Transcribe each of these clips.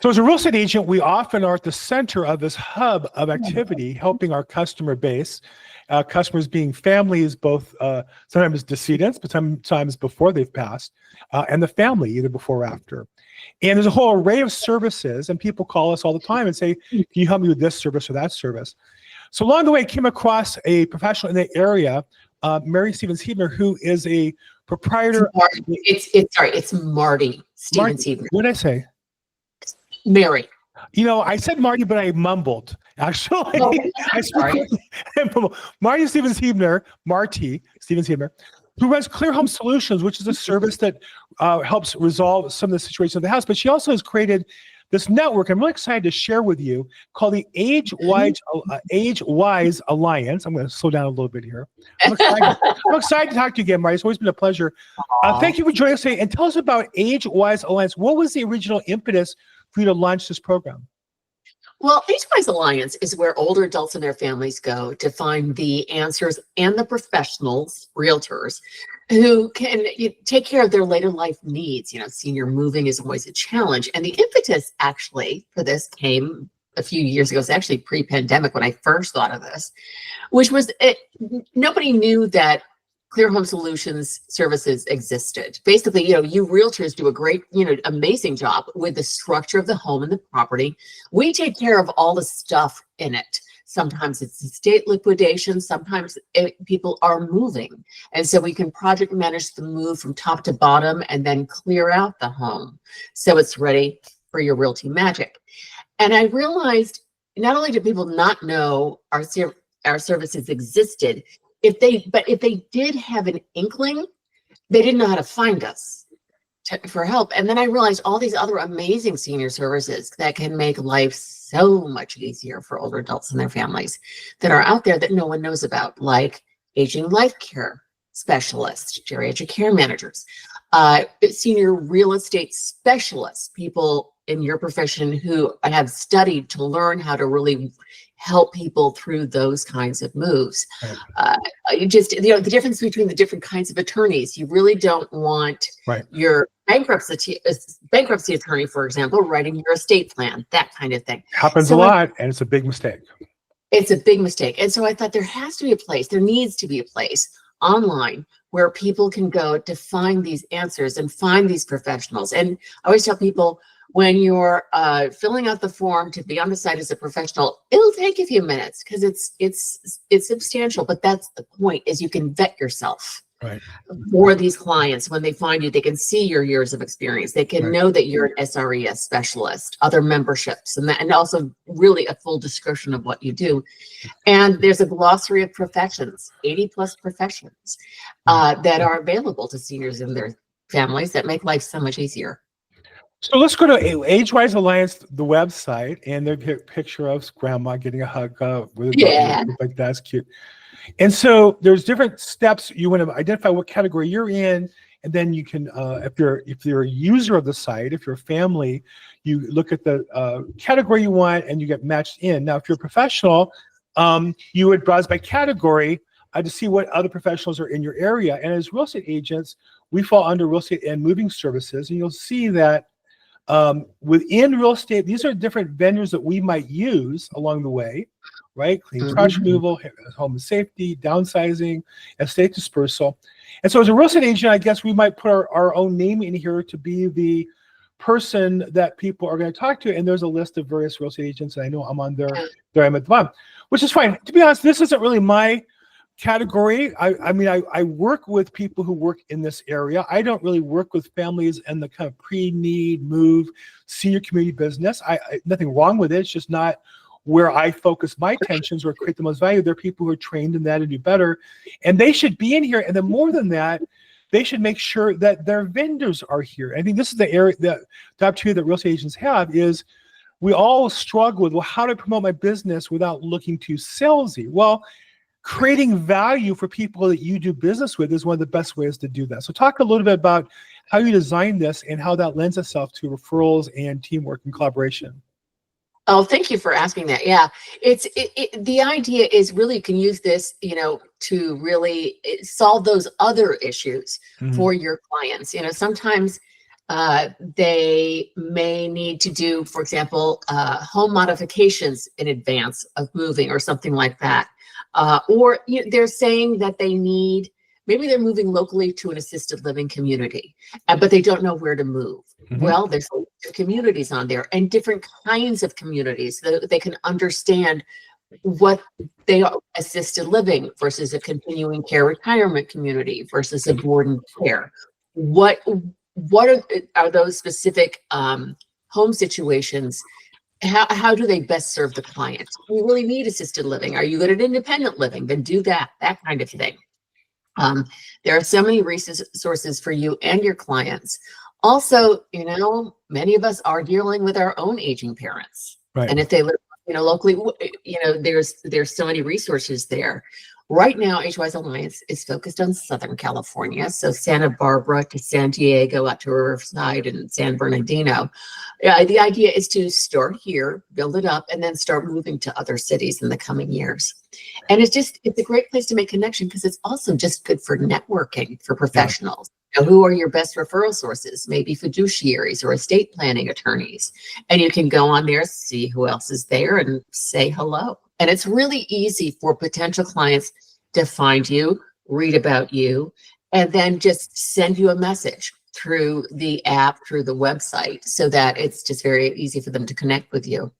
So as a real estate agent, we often are at the center of this hub of activity, helping our customer base, customers being families, both sometimes decedents, but sometimes before they've passed, and the family, either before or after. And there's a whole array of services, and people call us all the time and say, can you help me with this service or that service? So along the way, I came across a professional in the area, Mary Stevens-Heebner, who is a proprietor. It's Marty Stevens-Heebner. What did I say? Mary. You know, I said Marty, but I mumbled. Actually, Marty Stevens-Heebner, Marty Stevens-Heebner, who runs Clear Home Solutions, which is a service that helps resolve some of the situations of the house. But she also has created this network I'm really excited to share with you called the Age Wise Alliance. I'm going to slow down a little bit here. I'm excited to talk to you again, Marty. It's always been a pleasure. Thank you for joining us today. And tell us about Age Wise Alliance. What was the original impetus for you to launch this program? Well, Age Wise Alliance is where older adults and their families go to find the answers and the professionals, realtors, who can take care of their later life needs. You know, senior moving is always a challenge. And the impetus actually for this came a few years ago. It's actually pre-pandemic when I first thought of this, which was nobody knew that Clear Home Solutions services existed. Basically, you realtors do a great, amazing job with the structure of the home and the property. We take care of all the stuff in it. Sometimes it's estate liquidation. Sometimes people are moving. And so we can project manage the move from top to bottom and then clear out the home so it's ready for your realty magic. And I realized not only do people not know our services existed, if they did have an inkling, they didn't know how to find us for help. And then I realized all these other amazing senior services that can make life so much easier for older adults and their families that are out there that no one knows about, like aging life care specialists, geriatric care managers, senior real estate specialists, people in your profession who have studied to learn how to really help people through those kinds of moves. The difference between the different kinds of attorneys. You really don't want your bankruptcy attorney, for example, writing your estate plan, that kind of thing. Happens a lot, and it's a big mistake. It's a big mistake. And so I thought there has to be a place, there needs to be a place online where people can go to find these answers and find these professionals. And I always tell people, when you're filling out the form to be on the site as a professional, it'll take a few minutes because it's substantial. But that's the point: is you can vet yourself for these clients. When they find you, they can see your years of experience. They can know that you're an SRES specialist, other memberships, and also really a full description of what you do. And there's a glossary of professions, 80+ professions that are available to seniors and their families that make life so much easier. So let's go to Age Wise Alliance, the website, and there's a picture of grandma getting a hug with a dog. Like, that's cute. And so there's different steps. You want to identify what category you're in, and then you can, if you're a user of the site, if you're a family, you look at the category you want, and you get matched in. Now, if you're a professional, you would browse by category to see what other professionals are in your area. And as real estate agents, we fall under real estate and moving services, and you'll see that within real estate, these are different vendors that we might use along the way, right? Clean trash removal, home safety, downsizing, estate dispersal. And so as a real estate agent, I guess we might put our own name in here to be the person that people are going to talk to. And there's a list of various real estate agents, and I know I'm on there I'm at the bottom, which is fine. To be honest, this isn't really my category. I mean, I work with people who work in this area. I don't really work with families and the kind of pre-need, move, senior community business. Nothing wrong with it. It's just not where I focus my attentions or create the most value. There are people who are trained in that and do better, and they should be in here. And then more than that, they should make sure that their vendors are here. I think this is the area, the opportunity that real estate agents have is we all struggle with, well, how do I promote my business without looking too salesy? Well, creating value for people that you do business with is one of the best ways to do that. So talk a little bit about how you designed this and how that lends itself to referrals and teamwork and collaboration. Oh, thank you for asking that. Yeah, the idea is really you can use this, to really solve those other issues for your clients. Sometimes They may need to do, for example, home modifications in advance of moving or something like that. Or they're saying that they need, maybe they're moving locally to an assisted living community, but they don't know where to move. Well, there's communities on there and different kinds of communities that they can understand what they are: assisted living versus a continuing care retirement community versus a board and care. What are those specific home situations? How do they best serve the client? Do you really need assisted living? Are you good at independent living? Then do that kind of thing. There are so many resources for you and your clients. Also, many of us are dealing with our own aging parents. Right. And if they live, locally, there's so many resources there. Right now, Age-Wise Alliance is focused on Southern California, so Santa Barbara to San Diego, out to Riverside and San Bernardino. The idea is to start here, build it up, and then start moving to other cities in the coming years. And it's a great place to make connection, because it's also just good for networking for professionals. Who are your best referral sources? Maybe fiduciaries or estate planning attorneys. And you can go on there, see who else is there, and say hello. And it's really easy for potential clients to find you, read about you, and then just send you a message through the app, through the website, so that it's just very easy for them to connect with you.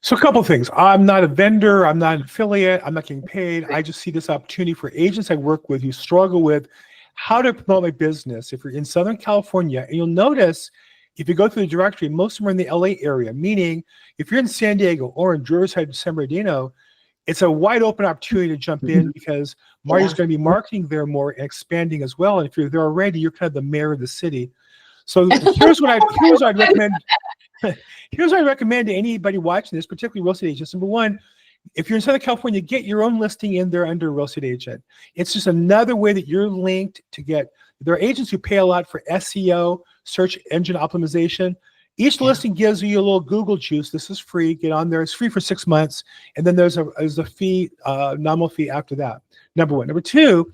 So a couple of things. I'm not a vendor. I'm not an affiliate. I'm not getting paid. I just see this opportunity for agents I work with who struggle with how to promote my business. If you're in Southern California, and you'll notice, if you go through the directory, most of them are in the LA area, meaning if you're in San Diego or in Riverside, San Bernardino, it's a wide open opportunity to jump in, because Marty's going to be marketing there more and expanding as well. And if you're there already, you're kind of the mayor of the city. So here's what I'd recommend. Here's what I recommend to anybody watching this, particularly real estate agents. Number one, if you're in Southern California, get your own listing in there under a real estate agent. It's just another way that you're linked to get. There are agents who pay a lot for SEO, search engine optimization. Each listing gives you a little Google juice. This is free. Get on there. It's free for 6 months. And then there's a fee, nominal fee after that. Number one. Number two,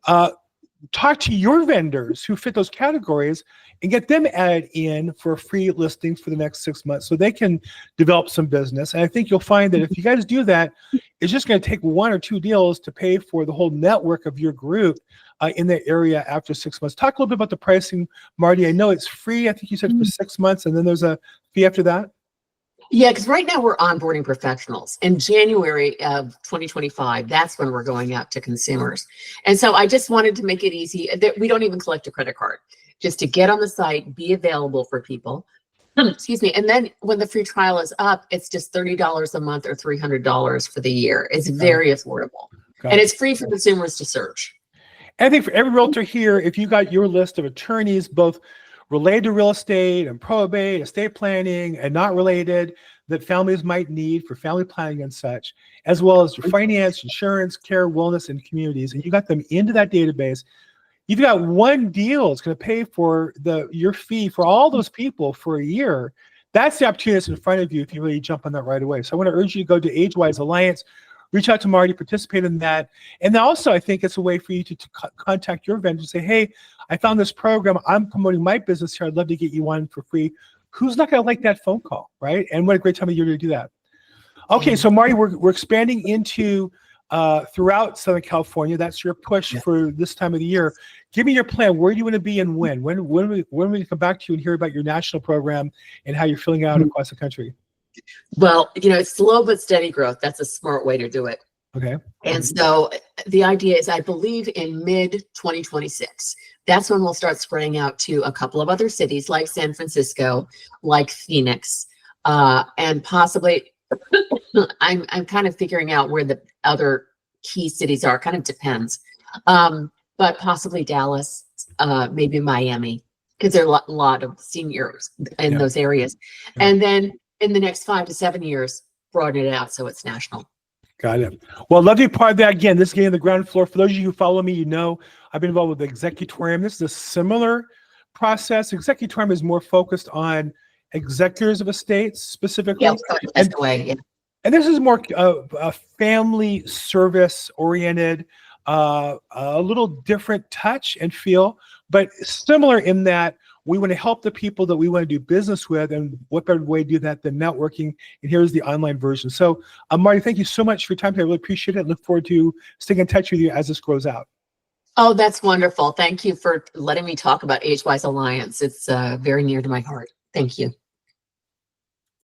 talk to your vendors who fit those categories and get them added in for a free listing for the next 6 months so they can develop some business. And I think you'll find that if you guys do that, it's just going to take 1 or 2 deals to pay for the whole network of your group in that area after 6 months. Talk a little bit about the pricing, Marty. I know it's free. I think you said for 6 months, and then there's a fee after that. Yeah, because right now we're onboarding professionals. In January of 2025, that's when we're going out to consumers. And so I just wanted to make it easy. We don't even collect a credit card, just to get on the site, be available for people. Excuse me. And then when the free trial is up, it's just $30 a month or $300 for the year. It's very affordable. And it's free for consumers to search. I think for every realtor here, if you got your list of attorneys, both related to real estate and probate, estate planning, and not related, that families might need for family planning and such, as well as finance, insurance, care, wellness, and communities, and you got them into that database, you've got one deal that's going to pay for your fee for all those people for a year. That's the opportunity that's in front of you if you really jump on that right away. So I want to urge you to go to Age-Wise Alliance, reach out to Marty, participate in that. And then also, I think it's a way for you to contact your vendor and say, hey, I found this program. I'm promoting my business here. I'd love to get you on for free. Who's not going to like that phone call, right? And what a great time of year to do that. Okay, so Marty, we're expanding into throughout Southern California. That's your push for this time of the year. Give me your plan. Where do you want to be and when? When we come back to you and hear about your national program and how you're filling out across the country? Well, it's slow but steady growth. That's a smart way to do it. Okay. And so the idea is, I believe in mid-2026, that's when we'll start spreading out to a couple of other cities like San Francisco, like Phoenix, and possibly, I'm kind of figuring out where the other key cities are. Kind of depends. But possibly Dallas, maybe Miami, because there are a lot of seniors in those areas. And then in the next 5 to 7 years, broaden it out so it's national. Got it. Well, love to be part of that. Again, this is getting the ground floor. For those of you who follow me, I've been involved with the executorium. This is a similar process. Executorium is more focused on executors of estates specifically. And this is more a family service oriented, a little different touch and feel, but similar in that we want to help the people that we want to do business with, and what better way to do that than networking? And here's the online version. So, Marty, thank you so much for your time today. I really appreciate it. Look forward to staying in touch with you as this grows out. Oh, that's wonderful. Thank you for letting me talk about Age-Wise Alliance. It's very near to my heart. Thank you.